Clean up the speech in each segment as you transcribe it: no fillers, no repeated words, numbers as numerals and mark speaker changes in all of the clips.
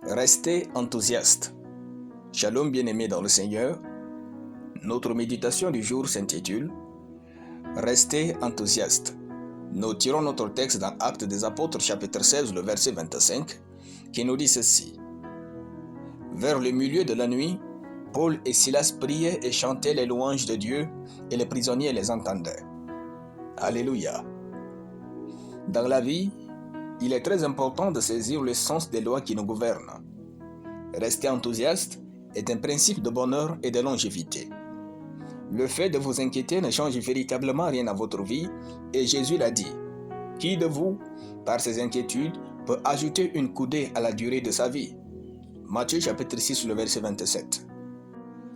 Speaker 1: Restez enthousiaste. Shalom bien-aimés dans le Seigneur. Notre méditation du jour s'intitule Restez enthousiaste. Nous tirons notre texte dans Actes des Apôtres chapitre 16, le verset 25, qui nous dit ceci. Vers le milieu de la nuit, Paul et Silas priaient et chantaient les louanges de Dieu et les prisonniers les entendaient. Alléluia. Dans la vie, il est très important de saisir le sens des lois qui nous gouvernent. Rester enthousiaste est un principe de bonheur et de longévité. Le fait de vous inquiéter ne change véritablement rien à votre vie et Jésus l'a dit. Qui de vous, par ses inquiétudes, peut ajouter une coudée à la durée de sa vie? Matthieu chapitre 6, le verset 27.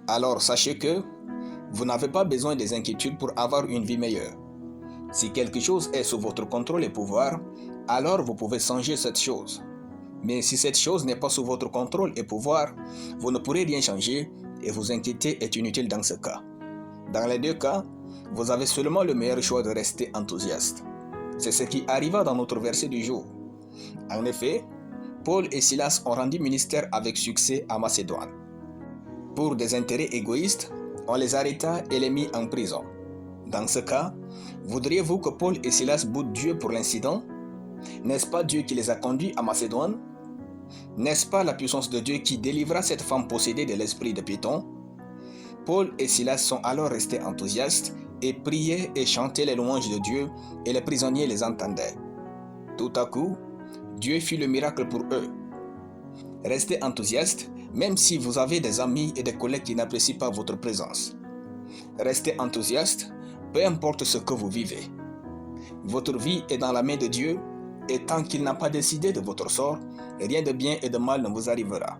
Speaker 1: Alors sachez que vous n'avez pas besoin des inquiétudes pour avoir une vie meilleure. Si quelque chose est sous votre contrôle et pouvoir, alors vous pouvez changer cette chose. Mais si cette chose n'est pas sous votre contrôle et pouvoir, vous ne pourrez rien changer et vous inquiéter est inutile dans ce cas. Dans les deux cas, vous avez seulement le meilleur choix de rester enthousiaste. C'est ce qui arriva dans notre verset du jour. En effet, Paul et Silas ont rendu ministère avec succès à Macédoine. Pour des intérêts égoïstes, on les arrêta et les mit en prison. Dans ce cas, voudriez-vous que Paul et Silas boudent Dieu pour l'incident? N'est-ce pas Dieu qui les a conduits à Macédoine? N'est-ce pas la puissance de Dieu qui délivra cette femme possédée de l'esprit de Python? Paul et Silas sont alors restés enthousiastes et priaient et chantaient les louanges de Dieu et les prisonniers les entendaient. Tout à coup, Dieu fit le miracle pour eux. Restez enthousiastes même si vous avez des amis et des collègues qui n'apprécient pas votre présence. Restez enthousiastes peu importe ce que vous vivez. Votre vie est dans la main de Dieu et tant qu'il n'a pas décidé de votre sort, rien de bien et de mal ne vous arrivera.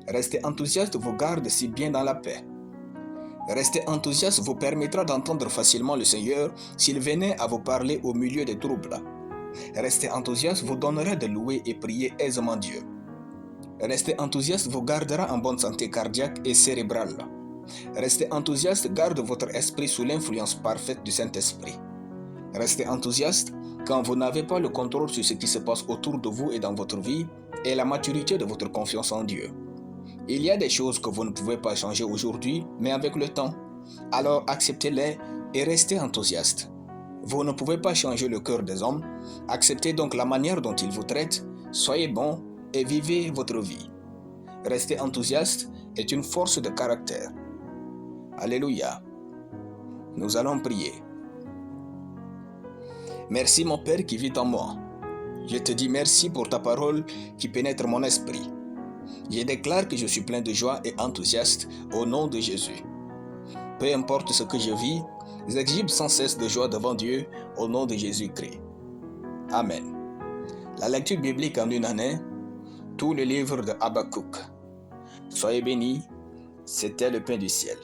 Speaker 1: Rester enthousiaste vous garde si bien dans la paix. Rester enthousiaste vous permettra d'entendre facilement le Seigneur s'il venait à vous parler au milieu des troubles. Rester enthousiaste vous donnera de louer et prier aisément Dieu. Rester enthousiaste vous gardera en bonne santé cardiaque et cérébrale. Rester enthousiaste garde votre esprit sous l'influence parfaite du Saint-Esprit. Rester enthousiaste quand vous n'avez pas le contrôle sur ce qui se passe autour de vous et dans votre vie est la maturité de votre confiance en Dieu. Il y a des choses que vous ne pouvez pas changer aujourd'hui, mais avec le temps. Alors acceptez-les et restez enthousiaste. Vous ne pouvez pas changer le cœur des hommes, acceptez donc la manière dont ils vous traitent, soyez bon et vivez votre vie. Rester enthousiaste est une force de caractère. Alléluia. Nous allons prier. Merci mon Père qui vit en moi. Je te dis merci pour ta parole qui pénètre mon esprit. Je déclare que je suis plein de joie et enthousiaste au nom de Jésus. Peu importe ce que je vis, j'exhibe sans cesse de joie devant Dieu au nom de Jésus-Christ. Amen. La lecture biblique en une année, tout le livre de Habakkuk. Soyez bénis, c'était le pain du ciel.